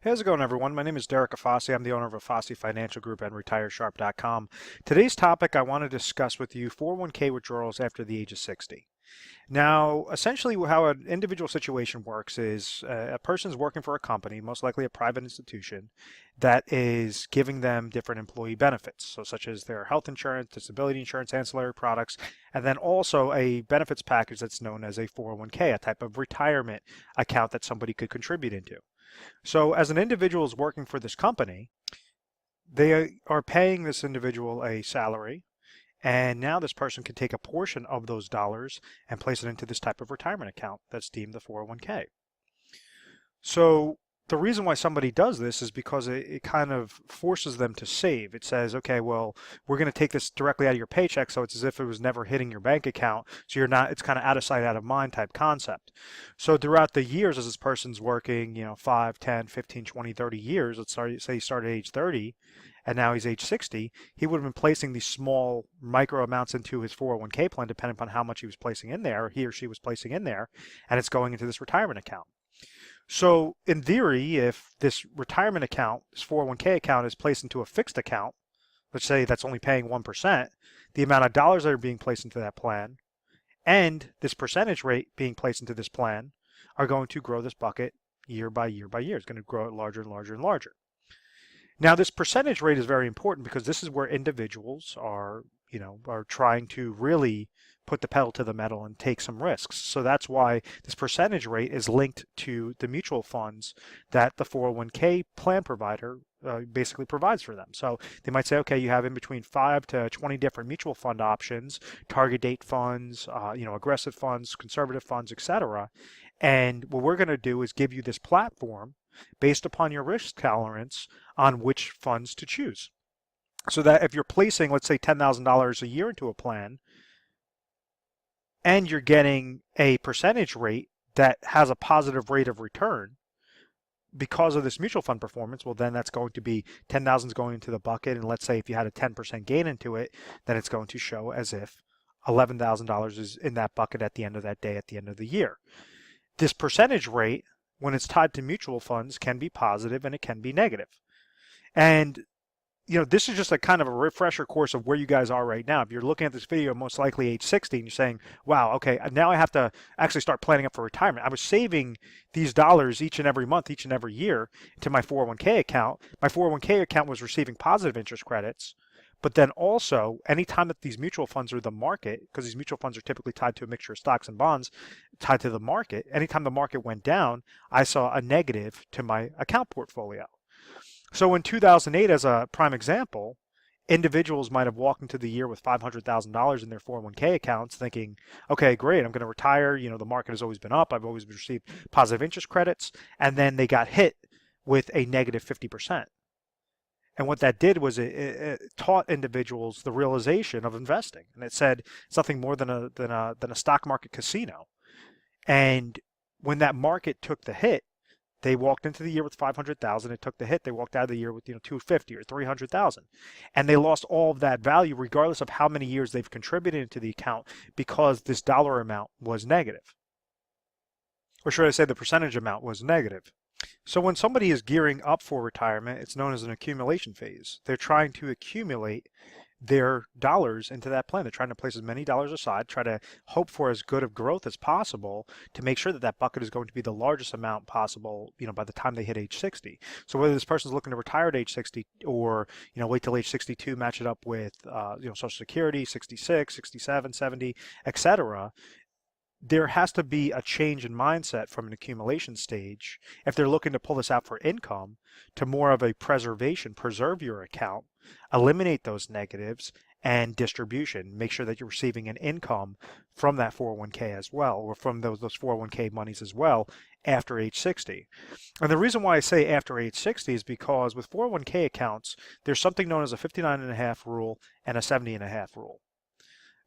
Hey, how's it going, everyone? My name is Derek Afasi. I'm the owner of Afasi Financial Group and RetireSharp.com. Today's topic I want to discuss with you 401k withdrawals after the age of 60. Now, essentially, how an individual situation works is a person's working for a company, most likely a private institution, that is giving them different employee benefits, so such as their health insurance, disability insurance, ancillary products, and then also a benefits package that's known as a 401k, a type of retirement account that somebody could contribute into. So as an individual is working for this company, they are paying this individual a salary, and now this person can take a portion of those dollars and place it into this type of retirement account that's deemed the 401k. So the reason why somebody does this is because it kind of forces them to save. It says, okay, well, we're going to take this directly out of your paycheck, so it's as if it was never hitting your bank account. So you're not, it's kind of out of sight, out of mind type concept. So throughout the years, as this person's working, 5, 10, 15, 20, 30 years, say he started at age 30, and now he's age 60, he would have been placing these small micro amounts into his 401k plan, depending upon how much he was placing in there, or he or she was placing in there, and it's going into this retirement account. So in theory, if this retirement account, this 401k account is placed into a fixed account, let's say that's only paying 1%, the amount of dollars that are being placed into that plan and this percentage rate being placed into this plan are going to grow this bucket year by year by year. It's going to grow it larger and larger and larger. Now, this percentage rate is very important because this is where individuals are trying to really put the pedal to the metal and take some risks. So that's why this percentage rate is linked to the mutual funds that the 401k plan provider basically provides for them. So they might say, okay, you have in between 5 to 20 different mutual fund options, target date funds, aggressive funds, conservative funds, etc. And what we're going to do is give you this platform based upon your risk tolerance on which funds to choose. So that if you're placing, let's say, $10,000 a year into a plan, and you're getting a percentage rate that has a positive rate of return because of this mutual fund performance, well, then that's going to be 10,000 is going into the bucket. And let's say if you had a 10% gain into it, then it's going to show as if $11,000 is in that bucket at the end of that day, at the end of the year. This percentage rate, when it's tied to mutual funds, can be positive and it can be negative. And this is just a kind of a refresher course of where you guys are right now. If you're looking at this video, most likely age 60, and you're saying, wow, okay, now I have to actually start planning up for retirement. I was saving these dollars each and every month, each and every year to my 401k account. My 401k account was receiving positive interest credits. But then also, anytime that these mutual funds are the market, because these mutual funds are typically tied to a mixture of stocks and bonds tied to the market, anytime the market went down, I saw a negative to my account portfolio. So in 2008, as a prime example, individuals might have walked into the year with $500,000 in their 401k accounts thinking, okay, great, I'm going to retire. The market has always been up. I've always received positive interest credits. And then they got hit with a negative 50%. And what that did was it taught individuals the realization of investing. And it said it's nothing more than a stock market casino. And when that market took the hit, they walked into the year with 500,000. It took the hit. They walked out of the year with 250 or 300,000, and they lost all of that value, regardless of how many years they've contributed into the account, because this dollar amount was negative, or should I say, the percentage amount was negative. So when somebody is gearing up for retirement, it's known as an accumulation phase. They're trying to accumulate their dollars into that plan. They're trying to place as many dollars aside, try to hope for as good of growth as possible to make sure that that bucket is going to be the largest amount possible, by the time they hit age 60. So whether this person's looking to retire at age 60 or, wait till age 62, match it up with, Social Security, 66, 67, 70, etc., there has to be a change in mindset from an accumulation stage if they're looking to pull this out for income to more of a preserve your account, eliminate those negatives, and distribution. Make sure that you're receiving an income from that 401k as well, or from those 401k monies as well after age 60. And the reason why I say after age 60 is because with 401k accounts, there's something known as a 59.5 rule and a 70.5 rule.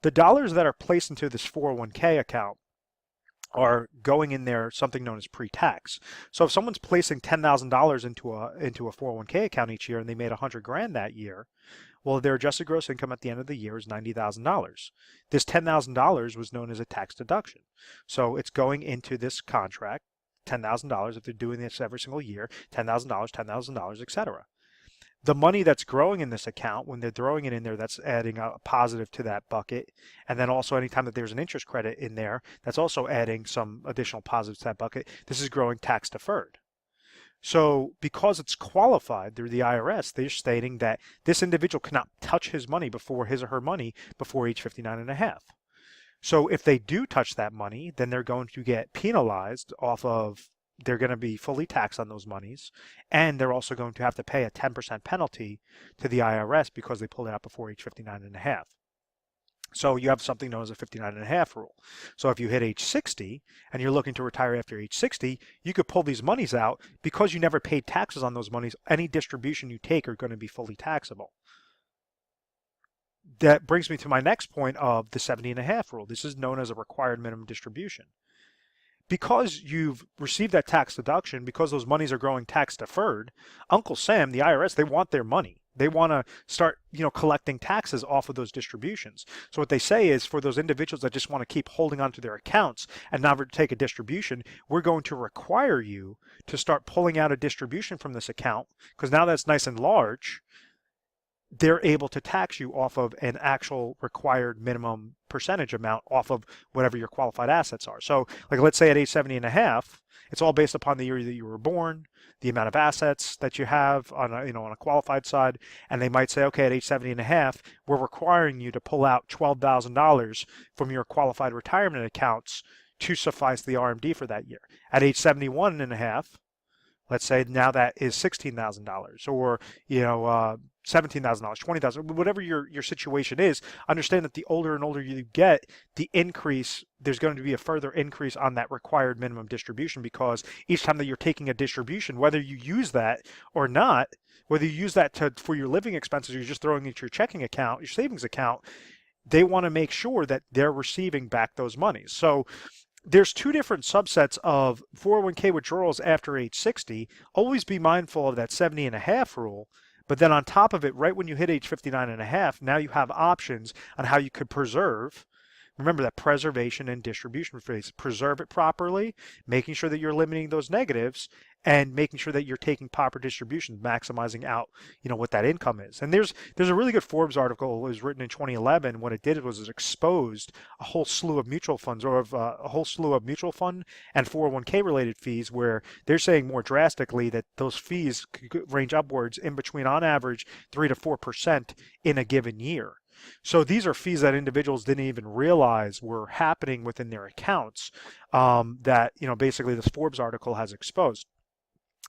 The dollars that are placed into this 401k account are going in there something known as pre-tax. So if someone's placing $10,000 into a 401k account each year and they made $100,000 that year, well, their adjusted gross income at the end of the year is $90,000. This $10,000 was known as a tax deduction. So it's going into this contract $10,000 if they're doing this every single year, $10,000, $10,000, etc. The money that's growing in this account, when they're throwing it in there, that's adding a positive to that bucket. And then also anytime that there's an interest credit in there, that's also adding some additional positives to that bucket. This is growing tax deferred. So because it's qualified through the IRS, they're stating that this individual cannot touch his money before his or her money before age 59 and a half. So if they do touch that money, then they're going to get penalized off of, they're going to be fully taxed on those monies, and they're also going to have to pay a 10% penalty to the IRS because they pulled it out before age 59 and a half. So you have something known as a 59 and a half rule. So if you hit age 60 and you're looking to retire after age 60, you could pull these monies out because you never paid taxes on those monies. Any distribution you take are going to be fully taxable. That brings me to my next point of the 70 and a half rule. This is known as a required minimum distribution. Because you've received that tax deduction, because those monies are growing tax deferred, Uncle Sam, the IRS, they want their money. They want to start, collecting taxes off of those distributions. So what they say is for those individuals that just want to keep holding onto their accounts and never take a distribution, we're going to require you to start pulling out a distribution from this account, because now that's nice and large, they're able to tax you off of an actual required minimum percentage amount off of whatever your qualified assets are. So like let's say at age 70 and a half, it's all based upon the year that you were born, the amount of assets that you have on a qualified side, and they might say, okay, at age 70 and a half, we're requiring you to pull out $12,000 from your qualified retirement accounts to suffice the RMD for that year. At age 71 and a half, let's say now that is $16,000 or, $17,000, $20,000, whatever your situation is. Understand that the older and older you get, the increase, there's going to be a further increase on that required minimum distribution, because each time that you're taking a distribution, whether you use that or not, whether you use that for your living expenses or you're just throwing it into your checking account, your savings account, they want to make sure that they're receiving back those monies. So there's two different subsets of 401k withdrawals after age 60. Always be mindful of that 70 and a half rule. But then on top of it, right when you hit age 59 and a half, now you have options on how you could preserve. Remember that preservation and distribution phase. Preserve it properly, making sure that you're limiting those negatives and making sure that you're taking proper distributions, maximizing out, what that income is. And there's a really good Forbes article. It was written in 2011. What it did was it exposed a whole slew of mutual funds, or a whole slew of mutual fund and 401k related fees, where they're saying more drastically that those fees could range upwards in between, on average, 3 to 4% in a given year. So these are fees that individuals didn't even realize were happening within their accounts, that, basically this Forbes article has exposed.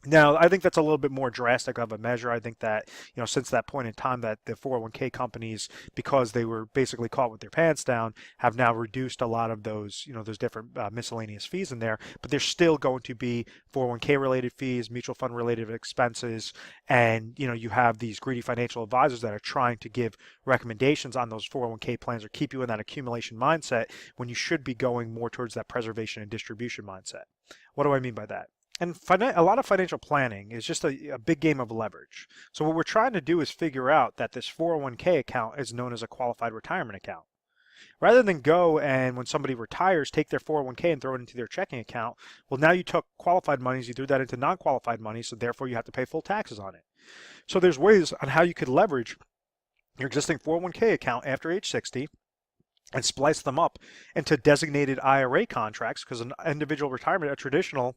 Now, I think that's a little bit more drastic of a measure. I think that, since that point in time, that the 401k companies, because they were basically caught with their pants down, have now reduced a lot of those, those different miscellaneous fees in there. But there's still going to be 401k related fees, mutual fund related expenses, and, you have these greedy financial advisors that are trying to give recommendations on those 401k plans or keep you in that accumulation mindset when you should be going more towards that preservation and distribution mindset. What do I mean by that? And a lot of financial planning is just a big game of leverage. So what we're trying to do is figure out that this 401k account is known as a qualified retirement account. Rather than go and when somebody retires, take their 401k and throw it into their checking account, well, now you took qualified monies, you threw that into non-qualified money, so therefore you have to pay full taxes on it. So there's ways on how you could leverage your existing 401k account after age 60 and splice them up into designated IRA contracts, because an individual retirement, a traditional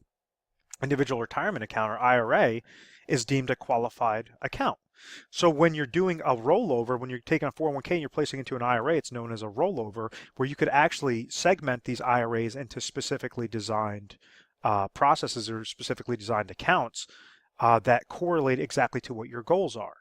individual retirement account, or IRA, is deemed a qualified account. So when you're doing a rollover, when you're taking a 401k and you're placing into an IRA, it's known as a rollover, where you could actually segment these IRAs into specifically designed processes or specifically designed accounts that correlate exactly to what your goals are.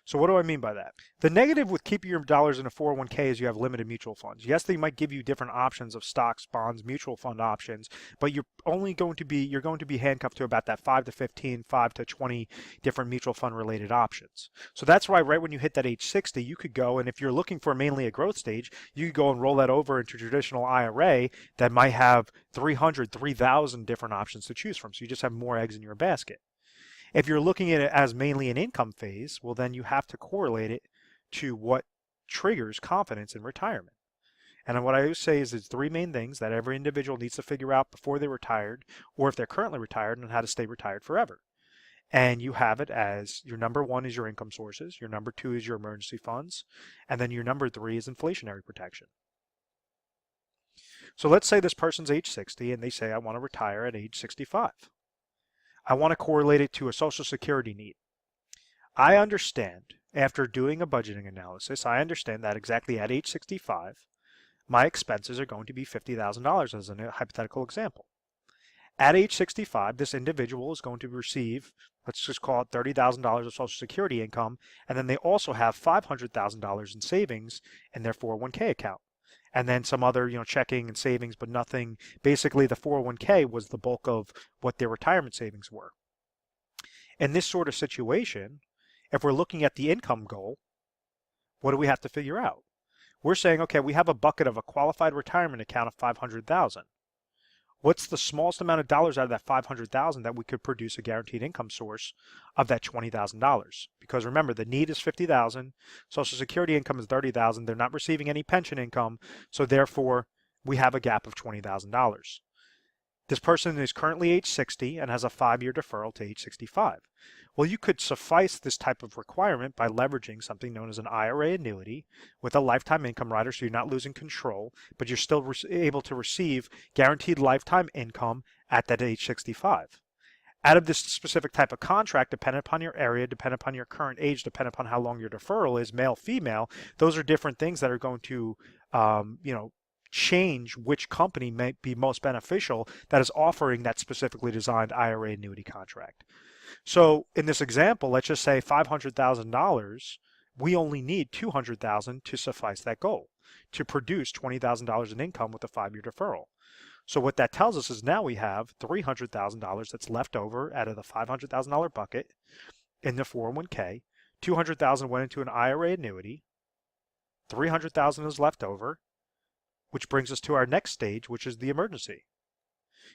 So what do I mean by that? The negative with keeping your dollars in a 401k is you have limited mutual funds. Yes, they might give you different options of stocks, bonds, mutual fund options, but you're going to be handcuffed to about that 5 to 15, 5 to 20 different mutual fund related options. So that's why right when you hit that age 60, you could go, and if you're looking for mainly a growth stage, you could go and roll that over into a traditional IRA that might have 300, 3,000 different options to choose from. So you just have more eggs in your basket. If you're looking at it as mainly an income phase, well, then you have to correlate it to what triggers confidence in retirement. And what I always say is there's three main things that every individual needs to figure out before they're retired, or if they're currently retired, and how to stay retired forever. And you have it as your number one is your income sources, your number two is your emergency funds, and then your number three is inflationary protection. So let's say this person's age 60 and they say, I want to retire at age 65. I want to correlate it to a Social Security need. I understand, after doing a budgeting analysis, I understand that exactly at age 65, my expenses are going to be $50,000 as a hypothetical example. At age 65, this individual is going to receive, let's just call it $30,000 of Social Security income, and then they also have $500,000 in savings in their 401k account. And then some other, checking and savings, but nothing. Basically, the 401k was the bulk of what their retirement savings were. In this sort of situation, if we're looking at the income goal, what do we have to figure out? We're saying, okay, we have a bucket of a qualified retirement account of $500,000. What's the smallest amount of dollars out of that $500,000 that we could produce a guaranteed income source of that $20,000? Because remember, the need is $50,000, Social Security income is $30,000. They're not receiving any pension income, so therefore we have a gap of $20,000. This person is currently age 60 and has a 5-year deferral to age 65. Well, you could suffice this type of requirement by leveraging something known as an IRA annuity with a lifetime income rider, so you're not losing control, but you're still able to receive guaranteed lifetime income at that age 65. Out of this specific type of contract, depending upon your area, depending upon your current age, depending upon how long your deferral is, male, female, those are different things that are going to, change which company may be most beneficial that is offering that specifically designed IRA annuity contract. So in this example, let's just say $500,000, we only need $200,000 to suffice that goal, to produce $20,000 in income with a 5-year deferral. So what that tells us is now we have $300,000 that's left over out of the $500,000 bucket in the 401k. $200,000 went into an IRA annuity. $300,000 is left over, which brings us to our next stage, which is the emergency.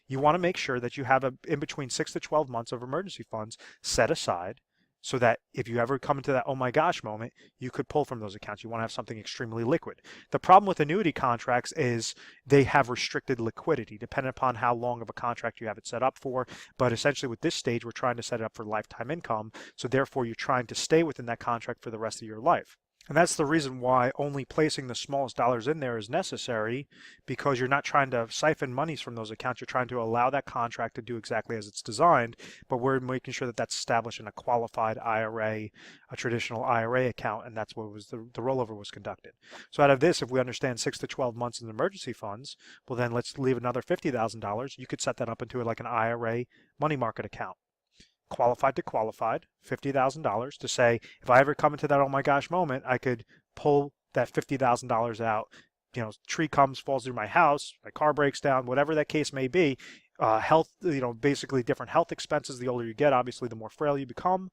You want to make sure that you have in between 6 to 12 months of emergency funds set aside so that if you ever come into that oh my gosh moment, you could pull from those accounts. You want to have something extremely liquid. The problem with annuity contracts is they have restricted liquidity depending upon how long of a contract you have it set up for. But essentially with this stage, we're trying to set it up for lifetime income. So therefore, you're trying to stay within that contract for the rest of your life. And that's the reason why only placing the smallest dollars in there is necessary, because you're not trying to siphon monies from those accounts. You're trying to allow that contract to do exactly as it's designed, but we're making sure that that's established in a qualified IRA, a traditional IRA account, and that's what was the rollover was conducted. So out of this, if we understand 6 to 12 months in emergency funds, well then let's leave another $50,000. You could set that up into like an IRA money market account. Qualified to qualified, $50,000 to say, if I ever come into that oh my gosh moment, I could pull that $50,000 out. Tree comes, falls through my house, my car breaks down, whatever that case may be. Health, basically different health expenses. The older you get, obviously, the more frail you become.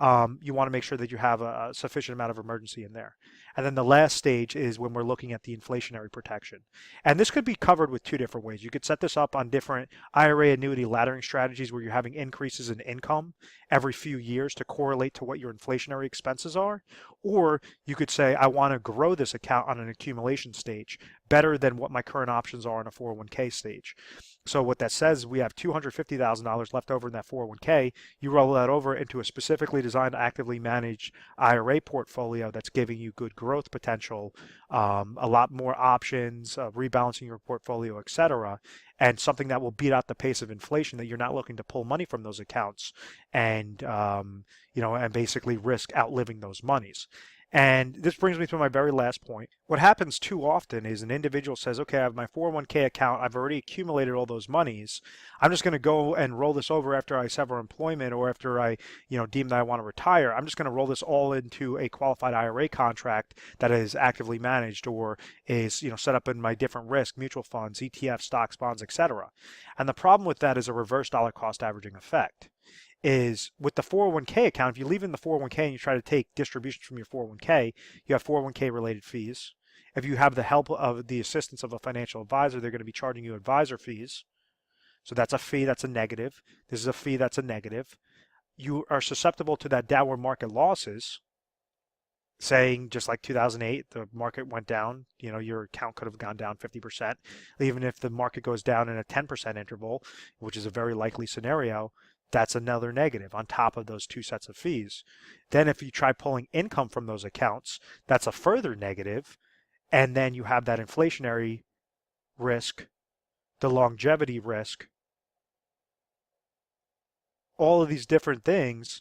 You want to make sure that you have a sufficient amount of emergency in there. And then the last stage is when we're looking at the inflationary protection. And this could be covered with two different ways. You could set this up on different IRA annuity laddering strategies where you're having increases in income every few years to correlate to what your inflationary expenses are. Or you could say, I want to grow this account on an accumulation stage better than what my current options are on a 401k stage. So what that says, we have $250,000 left over in that 401k. You roll that over into a specifically designed, actively managed IRA portfolio that's giving you good growth potential, a lot more options, rebalancing your portfolio, etc., and something that will beat out the pace of inflation, that you're not looking to pull money from those accounts and and basically risk outliving those monies. And this brings me to my very last point. What happens too often is an individual says, okay, I have my 401k account. I've already accumulated all those monies. I'm just going to go and roll this over after I sever employment or after I, deem that I want to retire. I'm just going to roll this all into a qualified IRA contract that is actively managed or is, set up in my different risk, mutual funds, ETFs, stocks, bonds, etc. And the problem with that is a reverse dollar cost averaging effect. Is with the 401k account, if you leave in the 401k and you try to take distributions from your 401k, you have 401k related fees. If you have the help of the assistance of a financial advisor, they're going to be charging you advisor fees. So that's a fee, that's a negative. This is a fee, that's a negative. You are susceptible to that downward market losses. saying just like 2008, the market went down, your account could have gone down 50%. Even if the market goes down in a 10% interval, which is a very likely scenario, that's another negative on top of those two sets of fees. Then if you try pulling income from those accounts, that's a further negative. And then you have that inflationary risk, the longevity risk, all of these different things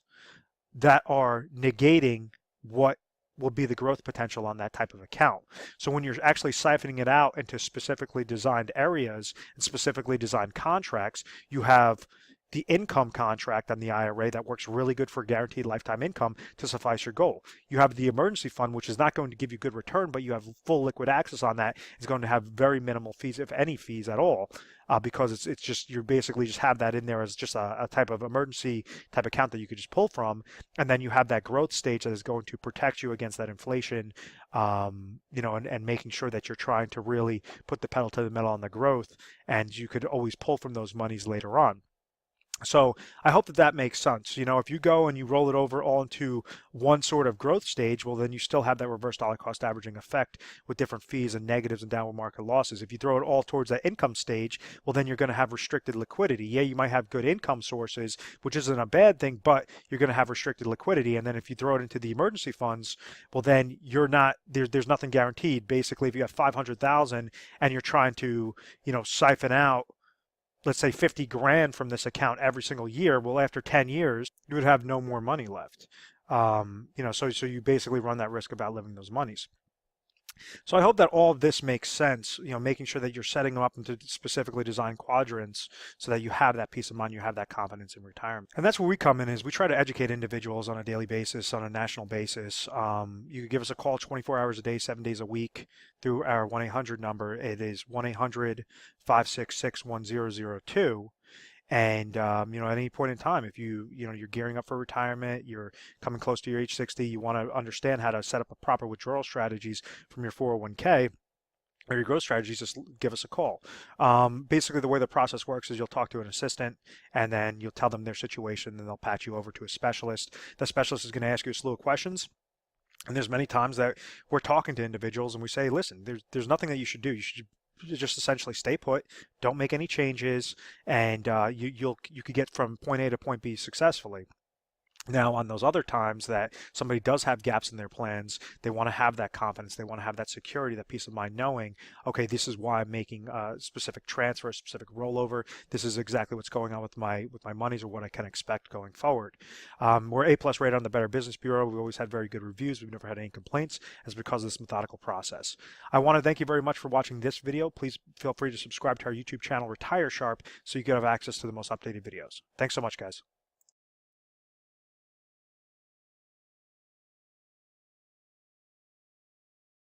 that are negating what will be the growth potential on that type of account. So when you're actually siphoning it out into specifically designed areas and specifically designed contracts, you have the income contract on the IRA that works really good for guaranteed lifetime income to suffice your goal. You have the emergency fund, which is not going to give you good return, but you have full liquid access on that. It's going to have very minimal fees, if any fees at all, because it's just, you basically just have that in there as just a type of emergency type account that you could just pull from. And then you have that growth stage that is going to protect you against that inflation, and making sure that you're trying to really put the pedal to the metal on the growth, and you could always pull from those monies later on. So I hope that makes sense. If you go and you roll it over all into one sort of growth stage, well, then you still have that reverse dollar cost averaging effect with different fees and negatives and downward market losses. If you throw it all towards that income stage, well, then you're going to have restricted liquidity. Yeah, you might have good income sources, which isn't a bad thing, but you're going to have restricted liquidity. And then if you throw it into the emergency funds, well, then you're not, there's nothing guaranteed. Basically, if you have 500,000 and you're trying to, siphon out, let's say 50 grand from this account every single year, well, after 10 years, you would have no more money left. So you basically run that risk of outliving those monies. So I hope that all of this makes sense, making sure that you're setting them up into specifically designed quadrants so that you have that peace of mind, you have that confidence in retirement. And that's where we come in, is we try to educate individuals on a daily basis, on a national basis. You can give us a call 24 hours a day, 7 days a week through our 1-800 number. It is 1-800-566-1002. And at any point in time, if you're gearing up for retirement, you're coming close to your age 60, you want to understand how to set up a proper withdrawal strategies from your 401k or your growth strategies, just give us a call. Basically, the way the process works is you'll talk to an assistant, and then you'll tell them their situation, and they'll patch you over to a specialist. The specialist is going to ask you a slew of questions. And there's many times that we're talking to individuals and we say, listen, there's nothing that you should do. You should just essentially stay put, don't make any changes, and you could get from point A to point B successfully. Now, on those other times that somebody does have gaps in their plans, they want to have that confidence, they want to have that security, that peace of mind, knowing, okay, this is why I'm making a specific transfer, a specific rollover. This is exactly what's going on with my monies, or what I can expect going forward. We're A+ rated on the Better Business Bureau. We've always had very good reviews. We've never had any complaints, as because of this methodical process. I want to thank you very much for watching this video. Please feel free to subscribe to our YouTube channel, Retire Sharp, so you can have access to the most updated videos. Thanks so much, guys.